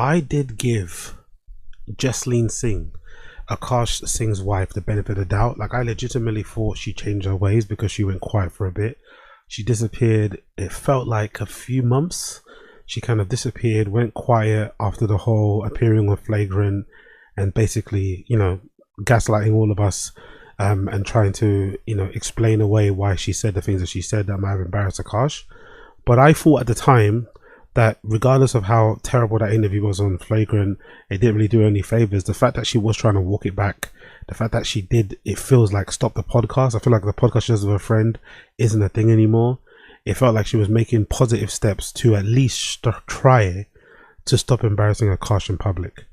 I did give Jesleen Singh, Akaash Singh's wife, the benefit of the doubt. Like, I legitimately thought she changed her ways because she went quiet for a bit. She disappeared. It felt like a few months. She kind of disappeared, went quiet after the whole appearing on Flagrant and basically, you know, gaslighting all of us and trying to, you know, explain away why she said the things that she said that might have embarrassed Akaash. But I thought at the time that regardless of how terrible that interview was on Flagrant, it didn't really do any favors. The fact that she was trying to walk it back, the fact that she did, it feels like stop the podcast. I feel like the podcast just with a friend isn't a thing anymore. It felt like she was making positive steps to at least try to stop embarrassing Akaash in public.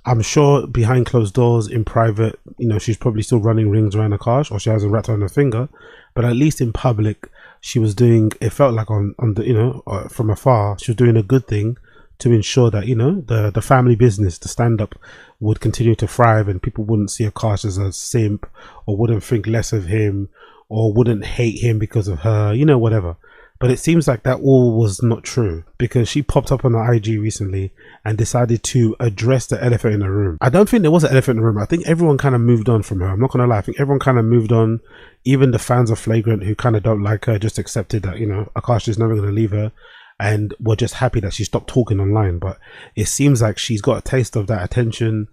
I'm sure behind closed doors in private, you know, she's probably still running rings around Akaash, or she has a rat on her finger, but at least in public she was doing, it felt like on the, you know, from afar, she was doing a good thing to ensure that, you know, the family business, the stand-up would continue to thrive and people wouldn't see Akaash as a simp or wouldn't think less of him or wouldn't hate him because of her, you know, whatever. But it seems like that all was not true, because she popped up on her IG recently and decided to address the elephant in the room. I don't think there was an elephant in the room. I think everyone kind of moved on from her. I'm not going to lie. I think everyone kind of moved on. Even the fans of Flagrant who kind of don't like her just accepted that, you know, Akaash is never going to leave her, and were just happy that she stopped talking online. But it seems like she's got a taste of that attention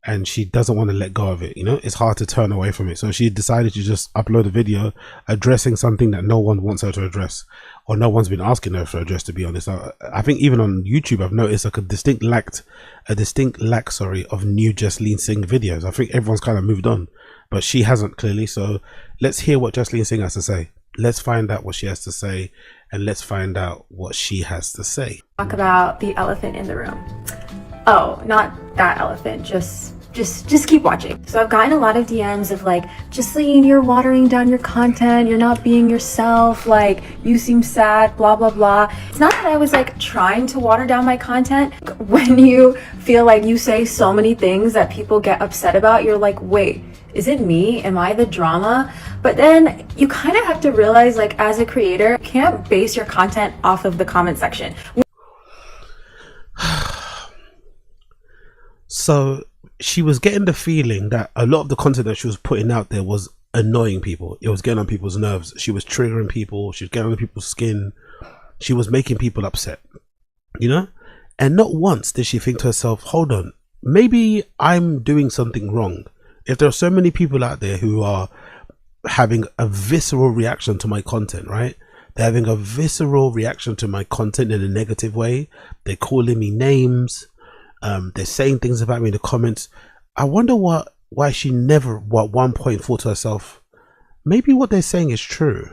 and she doesn't want to let go of it. You know, it's hard to turn away from it. So she decided to just upload a video addressing something that no one wants her to address, or no one's been asking her to address, to be honest. I think even on YouTube I've noticed like a distinct lack of new Jesleen Singh videos. I think everyone's kind of moved on, but she hasn't, clearly. So let's hear what Jesleen Singh has to say. Let's find out what she has to say, and let's find out what she has to say. Talk about the elephant in the room. Oh, not that elephant, just keep watching. So I've gotten a lot of DMs of like, Jesleen, you're watering down your content, you're not being yourself, like you seem sad, blah blah blah. It's not that I was like trying to water down my content. When you feel like you say so many things that people get upset about, you're like, wait, is it me? Am I the drama? But then you kind of have to realize, like, as a creator, you can't base your content off of the comment section. So she was getting the feeling that a lot of the content that she was putting out there was annoying people. It was getting on people's nerves. She was triggering people. She was getting on people's skin. She was making people upset, you know? And not once did she think to herself, hold on, maybe I'm doing something wrong. If there are so many people out there who are having a visceral reaction to my content, right? They're having a visceral reaction to my content in a negative way. They're calling me names. They're saying things about me in the comments. I wonder why she never at one point thought to herself, maybe what they're saying is true.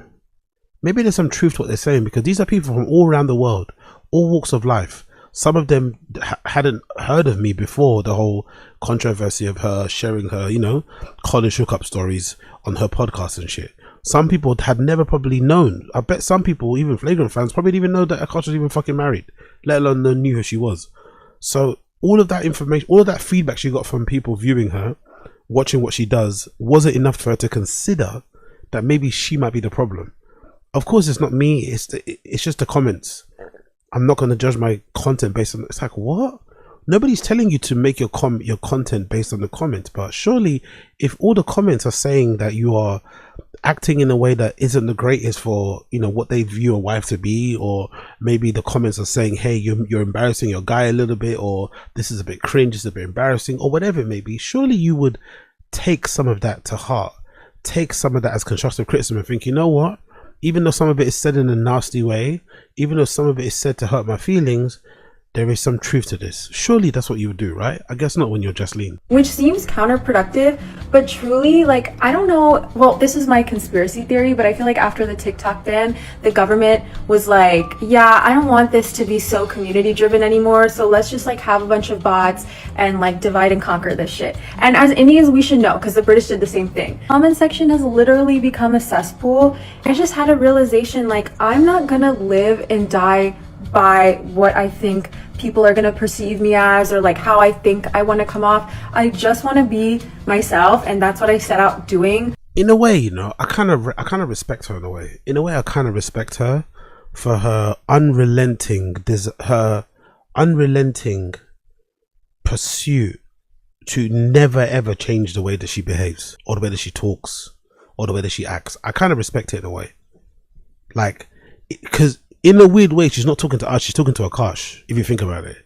Maybe there's some truth to what they're saying, because these are people from all around the world, all walks of life. Some of them hadn't heard of me before the whole controversy of her sharing her, you know, college hookup stories on her podcast and shit. Some people had never probably known. I bet some people, even Flagrant fans, probably didn't even know that Akaash was even fucking married, let alone knew who she was. So all of that information, all of that feedback she got from people viewing her, watching what she does, wasn't enough for her to consider that maybe she might be the problem. Of course, it's not me. It's just the comments. I'm not going to judge my content based on. It's like, what? Nobody's telling you to make your content based on the comments. But surely, if all the comments are saying that you are acting in a way that isn't the greatest for, you know, what they view a wife to be, or maybe the comments are saying, hey, you're embarrassing your guy a little bit, or this is a bit cringe, it's a bit embarrassing, or whatever it may be, surely you would take some of that to heart, take some of that as constructive criticism and think, you know what, even though some of it is said in a nasty way, even though some of it is said to hurt my feelings, there is some truth to this. Surely that's what you would do, right? I guess not when you're Jesleen. Which seems counterproductive, but truly, like, I don't know, well, this is my conspiracy theory, but I feel like after the TikTok ban, the government was like, yeah, I don't want this to be so community driven anymore, so let's just like have a bunch of bots and like divide and conquer this shit. And as Indians, we should know, because the British did the same thing. Comment section has literally become a cesspool. I just had a realization, like, I'm not gonna live and die by what I think people are gonna perceive me as, or like how I think I want to come off. I just want to be myself, and that's what I set out doing. In a way, you know, I kind of respect her in a way. In a way, I kind of respect her for her unrelenting pursuit to never ever change the way that she behaves or the way that she talks or the way that she acts. I kind of respect it in a way. Like, because in a weird way, she's not talking to us, she's talking to Akaash, if you think about it.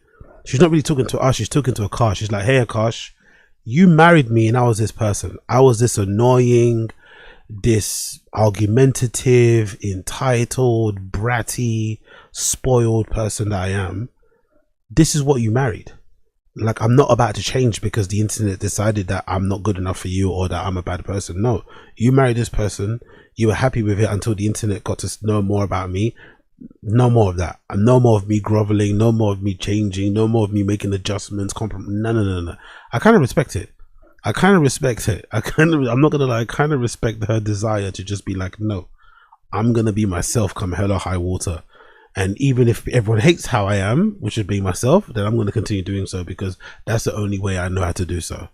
She's not really talking to us, she's talking to Akaash. She's like, hey Akaash, you married me and I was this person. I was this annoying, this argumentative, entitled, bratty, spoiled person that I am. This is what you married. Like, I'm not about to change because the internet decided that I'm not good enough for you or that I'm a bad person. No, you married this person, you were happy with it until the internet got to know more about me. No more of that. And no more of me groveling, no more of me changing, no more of me making adjustments, no. I kind of respect it. I'm not gonna lie, I kind of respect her desire to just be like, no, I'm gonna be myself come hell or high water. And even if everyone hates how I am, which is being myself, then I'm going to continue doing so because that's the only way I know how to do so.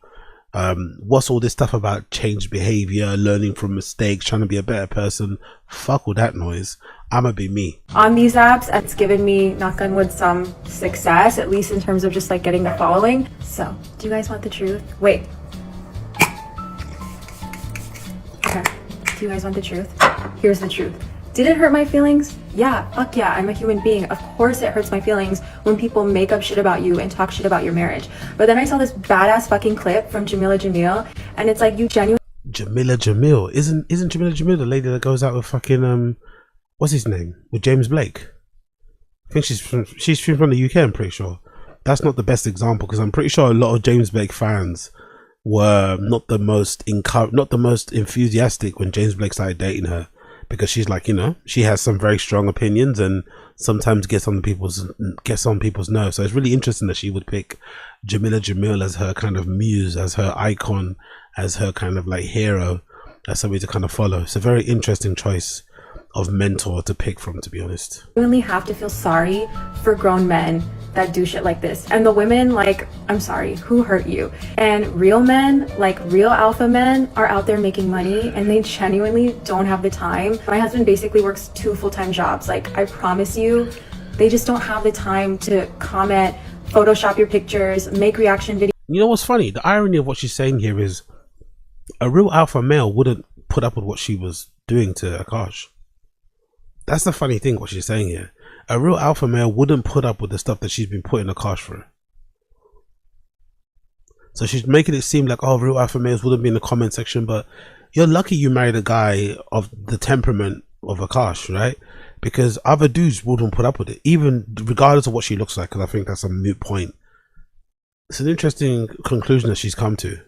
What's all this stuff about changed behavior, learning from mistakes, trying to be a better person? Fuck all that noise. I'ma be me. On these apps, it's given me, knock on wood, some success, at least in terms of just like getting the following. So, do you guys want the truth? Wait. Okay. Do you guys want the truth? Here's the truth. Did it hurt my feelings? Yeah, fuck yeah, I'm a human being. Of course it hurts my feelings when people make up shit about you and talk shit about your marriage. But then I saw this badass fucking clip from Jamila Jamil, and it's like, you genuinely... Jamila Jamil? Isn't Jamila Jamil the lady that goes out with fucking, what's his name? With James Blake? I think she's from the UK, I'm pretty sure. That's not the best example, because I'm pretty sure a lot of James Blake fans were not the most enthusiastic when James Blake started dating her. Because she's like, you know, she has some very strong opinions and sometimes gets on people's nerves. So it's really interesting that she would pick Jamila Jamil as her kind of muse, as her icon, as her kind of like hero, as somebody to kind of follow. It's a very interesting choice of mentor to pick from, to be honest. You only have to feel sorry for grown men that do shit like this. And the women, like, I'm sorry, who hurt you? And real men, like real alpha men, are out there making money and they genuinely don't have the time. My husband basically works 2 full-time jobs. Like, I promise you, they just don't have the time to comment, Photoshop your pictures, make reaction videos. You know what's funny? The irony of what she's saying here is a real alpha male wouldn't put up with what she was doing to Akaash. That's the funny thing, what she's saying here. A real alpha male wouldn't put up with the stuff that she's been putting Akaash through. So she's making it seem like, oh, real alpha males wouldn't be in the comment section, but you're lucky you married a guy of the temperament of Akaash, right? Because other dudes wouldn't put up with it, even regardless of what she looks like, because I think that's a moot point. It's an interesting conclusion that she's come to.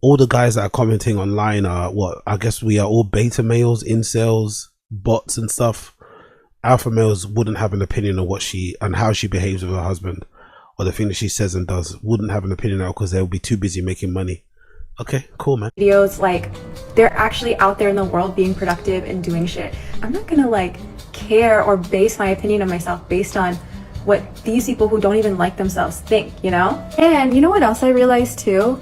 All the guys that are commenting online are, what, I guess we are all beta males, incels, bots and stuff. Alpha males wouldn't have an opinion on what she and how she behaves with her husband, or the thing that she says and does. Wouldn't have an opinion on because they'll be too busy making money. Okay, cool, man. Videos, like, they're actually out there in the world being productive and doing shit. I'm not gonna like care or base my opinion of myself based on what these people who don't even like themselves think, you know? And you know what else I realized too?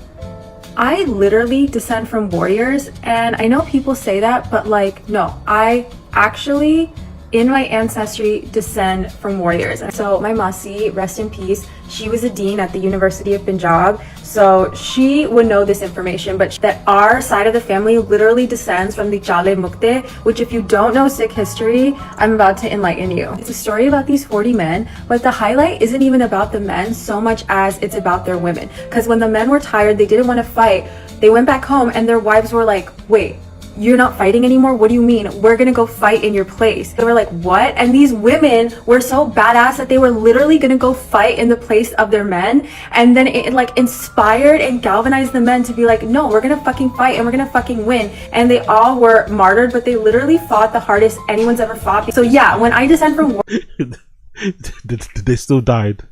I literally descend from warriors, and I know people say that, but like, no, I actually, in my ancestry, descend from warriors. So my Masi, rest in peace, she was a dean at the University of Punjab, so she would know this information, but that our side of the family literally descends from the Chale Mukte, which, if you don't know Sikh history, I'm about to enlighten you. It's a story about these 40 men, but the highlight isn't even about the men so much as it's about their women. Because when the men were tired, they didn't want to fight, they went back home and their wives were like, wait, you're not fighting anymore? What do you mean? We're gonna go fight in your place. They were like, what? And these women were so badass that they were literally gonna go fight in the place of their men. And then it like inspired and galvanized the men to be like, no, we're gonna fucking fight and we're gonna fucking win. And they all were martyred, but they literally fought the hardest anyone's ever fought. So yeah, when I descend from war, they still died.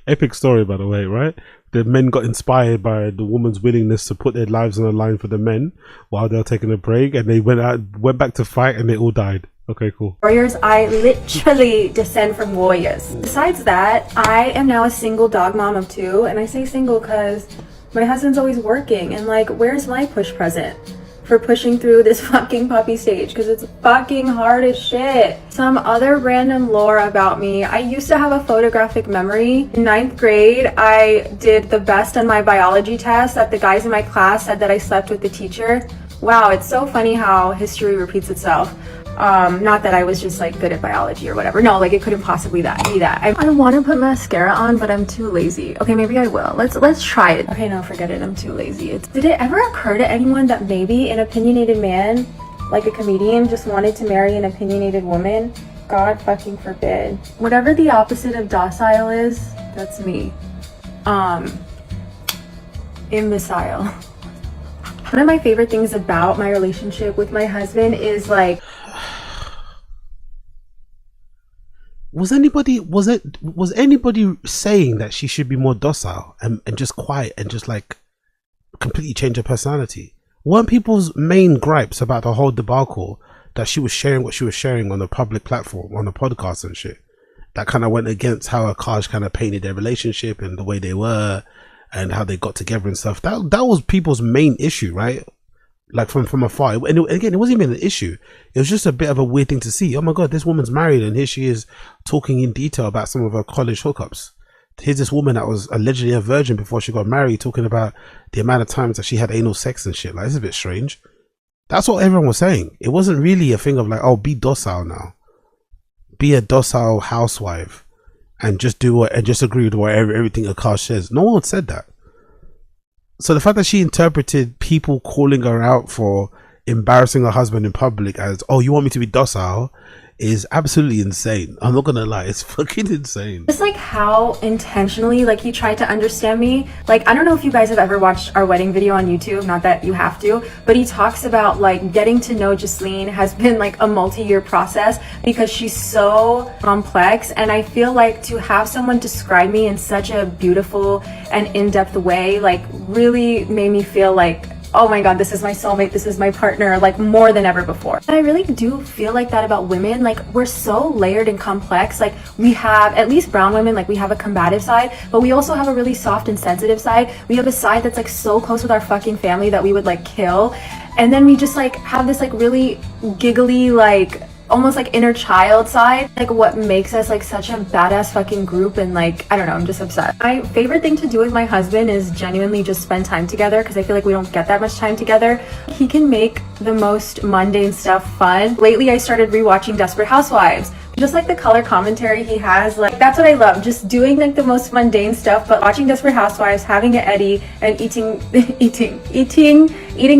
Epic story, by the way, right? The men got inspired by the woman's willingness to put their lives on the line for the men while they were taking a break, and they went back to fight and they all died. Okay, cool. Warriors, I literally descend from warriors. Besides that, I am now a single dog mom of 2, and I say single because my husband's always working, and like, where's my push present? for pushing through this fucking puppy stage because it's fucking hard as shit. Some other random lore about me. I used to have a photographic memory. In 9th grade, I did the best on my biology test that the guys in my class said that I slept with the teacher. Wow, it's so funny how history repeats itself. Not that I was just like good at biology or whatever. No, like it couldn't possibly be that. I want to put mascara on, but I'm too lazy. Okay, maybe I will. Let's try it. Okay, no, forget it. I'm too lazy. Did it ever occur to anyone that maybe an opinionated man, like a comedian, just wanted to marry an opinionated woman? God fucking forbid. Whatever the opposite of docile is, that's me. Imbecile. One of my favorite things about my relationship with my husband is like, was anybody saying that she should be more docile and just quiet and just like completely change her personality? Weren't people's main gripes about the whole debacle that she was sharing what she was sharing on a public platform, on a podcast and shit, that kind of went against how Akaash kind of painted their relationship and the way they were and how they got together and stuff? That was people's main issue, right? Like from afar. And again, it wasn't even an issue. It was just a bit of a weird thing to see. Oh my God, this woman's married and here she is talking in detail about some of her college hookups. Here's this woman that was allegedly a virgin before she got married talking about the amount of times that she had anal sex and shit. Like, it's a bit strange. That's what everyone was saying. It wasn't really a thing of like, oh, be docile now. Be a docile housewife and just do what, and just agree with whatever everything Akaash says. No one said that. So the fact that she interpreted people calling her out for embarrassing her husband in public as, oh, you want me to be docile, is absolutely insane. I'm not gonna lie, it's fucking insane. Just like how intentionally like he tried to understand me. Like, I don't know if you guys have ever watched our wedding video on YouTube, not that you have to, but he talks about like getting to know Jasleen has been like a multi-year process because she's so complex, and I feel like to have someone describe me in such a beautiful and in-depth way like really made me feel like, oh my God, this is my soulmate, this is my partner, like more than ever before. And I really do feel like that about women. Like, we're so layered and complex. Like, we have, at least brown women, like we have a combative side, but we also have a really soft and sensitive side. We have a side that's like so close with our fucking family that we would like kill. And then we just like have this like really giggly, like almost like inner child side, like what makes us like such a badass fucking group. And like, I don't know, I'm just obsessed. My favorite thing to do with my husband is genuinely just spend time together, because I feel like we don't get that much time together. He can make the most mundane stuff fun. Lately I started rewatching Desperate Housewives. Just like the color commentary he has, like that's what I love, just doing like the most mundane stuff, but watching Desperate Housewives, having an Eddie, and eating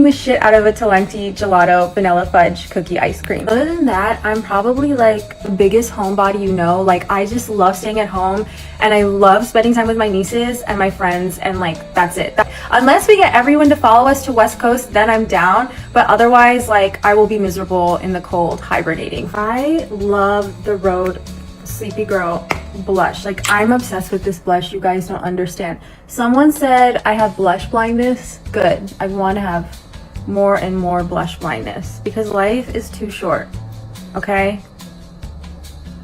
the shit out of a Talenti gelato vanilla fudge cookie ice cream. Other than that, I'm probably like the biggest homebody you know. Like, I just love staying at home and I love spending time with my nieces and my friends, and like that's it. Unless we get everyone to follow us to West Coast, then I'm down, but otherwise like I will be miserable in the cold hibernating. I love the Rhode Sleepy Girl blush. Like, I'm obsessed with this blush. You guys don't understand. Someone said I have blush blindness. Good. I want to have more and more blush blindness because life is too short. Okay?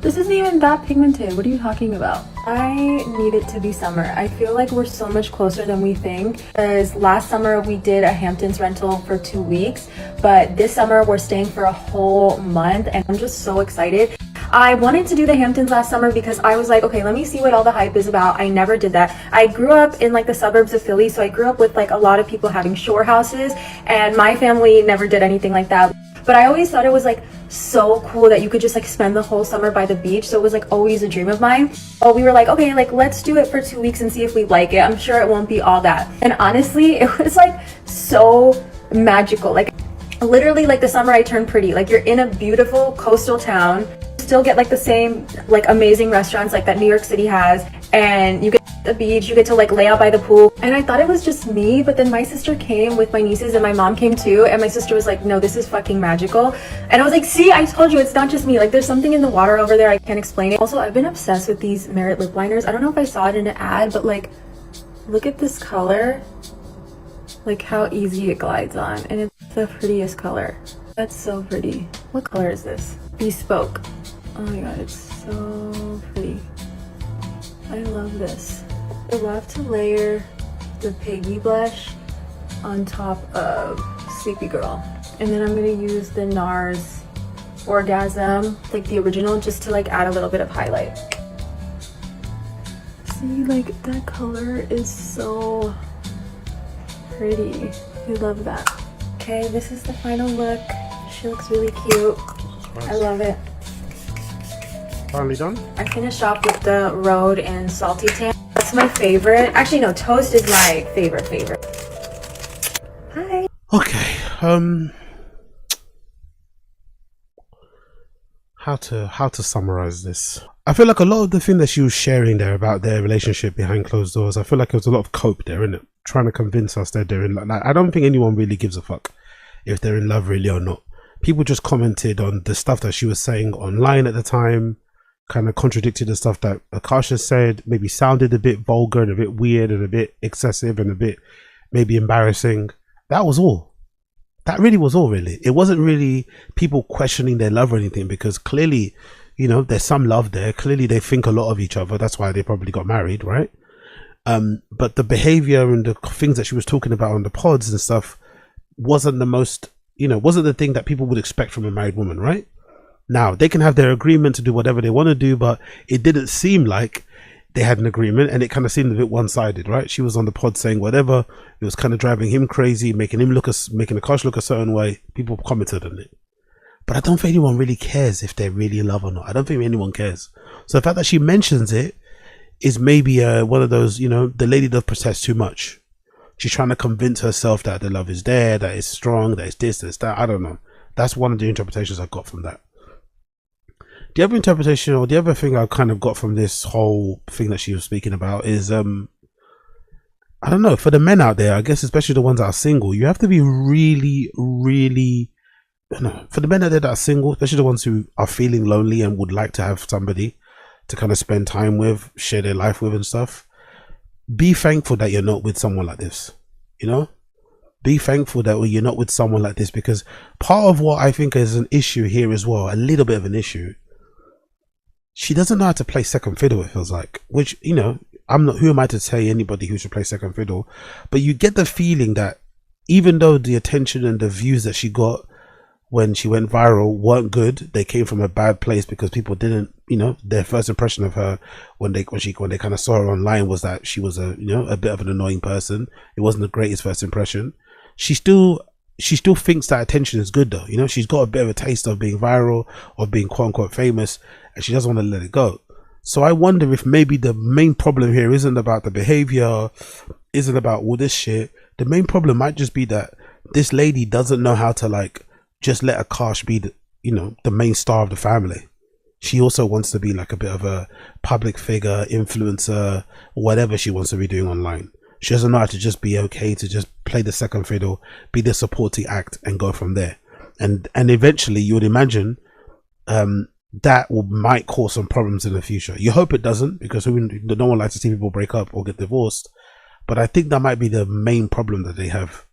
This isn't even that pigmented. What are you talking about? I need it to be summer. I feel like we're so much closer than we think, because last summer we did a Hamptons rental for 2 weeks, but this summer we're staying for a whole month, and I'm just so excited. I wanted to do the Hamptons last summer because I was like, okay, let me see what all the hype is about. I never did that. I grew up in like the suburbs of Philly, so I grew up with like a lot of people having shore houses, and my family never did anything like that. But I always thought it was like so cool that you could just like spend the whole summer by the beach. So it was like always a dream of mine. Oh, we were like, okay, like let's do it for 2 weeks and see if we like it. I'm sure it won't be all that. And honestly, it was like so magical. Like literally like the summer I turned pretty. Like, you're in a beautiful coastal town, still get like the same like amazing restaurants like that New York City has, and you get the beach, you get to like lay out by the pool. And I thought it was just me, but then my sister came with my nieces and my mom came too, and my sister was like, no, this is fucking magical. And I was like, see, I told you, it's not just me. Like, there's something in the water over there, I can't explain it. Also, I've been obsessed with these Merit lip liners. I don't know if I saw it in an ad, but like, look at this color, like how easy it glides on, and it's the prettiest color. That's so pretty. What color is this? Bespoke. Oh my god, it's so pretty. I love this. I love to layer the Piggy blush on top of Sleepy Girl. And then I'm gonna use the NARS Orgasm, like the original, just to like add a little bit of highlight. See, like that color is so pretty. I love that. Okay, this is the final look. She looks really cute. I love it. Finally done? I finished off with the Road and Salty Tan. That's my favorite. Actually, no, Toast is my favorite. Hi. Okay, how to summarize this? I feel like a lot of the thing that she was sharing there about their relationship behind closed doors, I feel like there was a lot of cope there, innit? Trying to convince us that they're in love. Like, I don't think anyone really gives a fuck if they're in love really or not. People just commented on the stuff that she was saying online at the time, kind of contradicted the stuff that Akaash has said, maybe sounded a bit vulgar and a bit weird and a bit excessive and a bit maybe embarrassing. That was all. That really was all, really. It wasn't really people questioning their love or anything, because clearly, you know, there's some love there. Clearly they think a lot of each other. That's why they probably got married, right? But the behavior and the things that she was talking about on the pods and stuff wasn't the most, you know, wasn't the thing that people would expect from a married woman, right? Now, they can have their agreement to do whatever they want to do, but it didn't seem like they had an agreement, and it kind of seemed a bit one-sided, right? She was on the pod saying whatever. It was kind of driving him crazy, making Akaash look a certain way. People commented on it. But I don't think anyone really cares if they're really in love or not. I don't think anyone cares. So the fact that she mentions it is maybe one of those, you know, the lady does protest too much. She's trying to convince herself that the love is there, that it's strong, that it's this, that's that. I don't know. That's one of the interpretations I got from that. The other interpretation, or the other thing I kind of got from this whole thing that she was speaking about is, I don't know, for the men out there, I guess, especially the ones that are single, you have to be really, really, for the men out there that are single, especially the ones who are feeling lonely and would like to have somebody to kind of spend time with, share their life with and stuff, be thankful that you're not with someone like this, you know? Be thankful that you're not with someone like this, because part of what I think is an issue here as well, a little bit of an issue, she doesn't know how to play second fiddle, it feels like, which, you know, who am I to say anybody who should play second fiddle, but you get the feeling that even though the attention and the views that she got when she went viral weren't good, they came from a bad place, because people didn't, you know, their first impression of her when they kind of saw her online was that she was a bit of an annoying person. It wasn't the greatest first impression. She still thinks that attention is good though, you know. She's got a bit of a taste of being viral, of being quote unquote famous, and she doesn't want to let it go. So I wonder if maybe the main problem here isn't about the behavior, isn't about all this shit. The main problem might just be that this lady doesn't know how to like just let Akaash be the, you know, the main star of the family. She also wants to be like a bit of a public figure, influencer, whatever she wants to be doing online. She doesn't know how to just be okay to just play the second fiddle, be the supporting act, and go from there. And eventually, you would imagine that might cause some problems in the future. You hope it doesn't, because no one likes to see people break up or get divorced. But I think that might be the main problem that they have.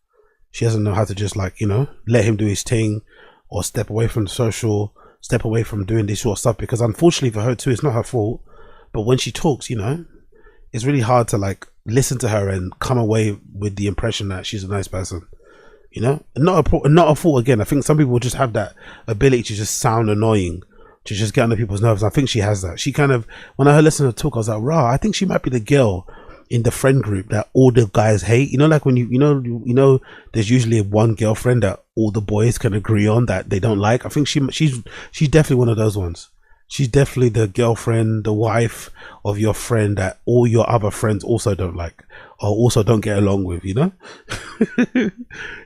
She doesn't know how to just, like, you know, let him do his thing, or step away from the social, step away from doing this sort of stuff, because unfortunately for her too, it's not her fault. But when she talks, you know, it's really hard to like listen to her and come away with the impression that she's a nice person, you know. Not a fault again. I think some people just have that ability to just sound annoying, to just get under people's nerves. I think she has that. She kind of, when I listened to her talk, I was like, rah, I think she might be the girl in the friend group that all the guys hate, you know, like when you know there's usually one girlfriend that all the boys can agree on that they don't like. I think she's definitely one of those ones. She's definitely the girlfriend, the wife of your friend that all your other friends also don't like, or also don't get along with, you know. and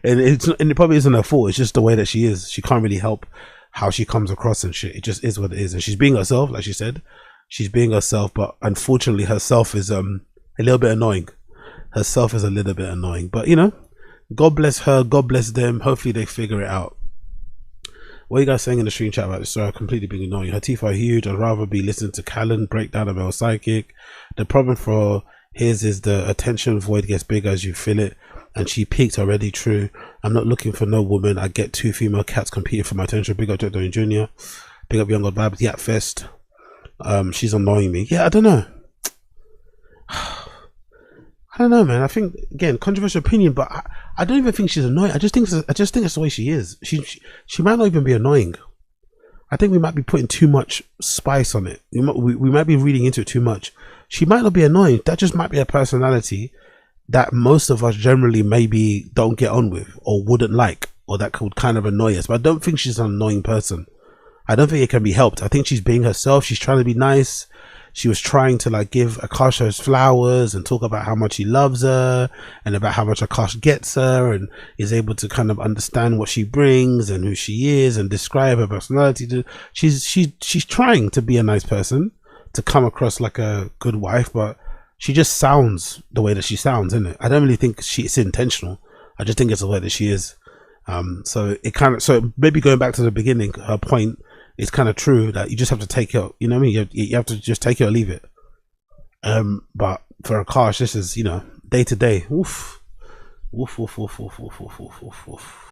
it probably isn't her fault. It's just the way that she is. She can't really help how she comes across and shit. It just is what it is. And she's being herself, like she said. She's being herself, but unfortunately herself is a little bit annoying. Herself is a little bit annoying. But you know, God bless her, God bless them. Hopefully they figure it out. What are you guys saying in the stream chat about this? Sorry, completely being annoying. Her teeth are huge. I'd rather be listening to Callan break down about psychic. The problem for his is the attention void gets bigger as you feel it, and she peaked already. True. I'm not looking for no woman. I get 2 female cats competing for my attention. Big up Jack Downey Jr. Big up Young God Vibes. Yap Fest. She's annoying me. Yeah, I don't know. I don't know, man. I think, again, controversial opinion, but I don't even think she's annoying. I just think it's the way she is. She might not even be annoying. I think we might be putting too much spice on it. We might be reading into it too much. She might not be annoying. That just might be a personality that most of us generally maybe don't get on with or wouldn't like, or that could kind of annoy us. But I don't think she's an annoying person. I don't think it can be helped. I think she's being herself. She's trying to be nice. She was trying to like give Akaash his flowers and talk about how much he loves her and about how much Akaash gets her and is able to kind of understand what she brings and who she is and describe her personality. She's trying to be a nice person, to come across like a good wife, but she just sounds the way that she sounds, isn't it? I don't really think it's intentional. I just think it's the way that she is. So maybe going back to the beginning, her point, it's kind of true that you just have to take it, you know what I mean? You have to just take it or leave it. But for Akaash, this is, day to day. Oof. Woof, woof, woof, woof, woof, woof, woof, woof, woof.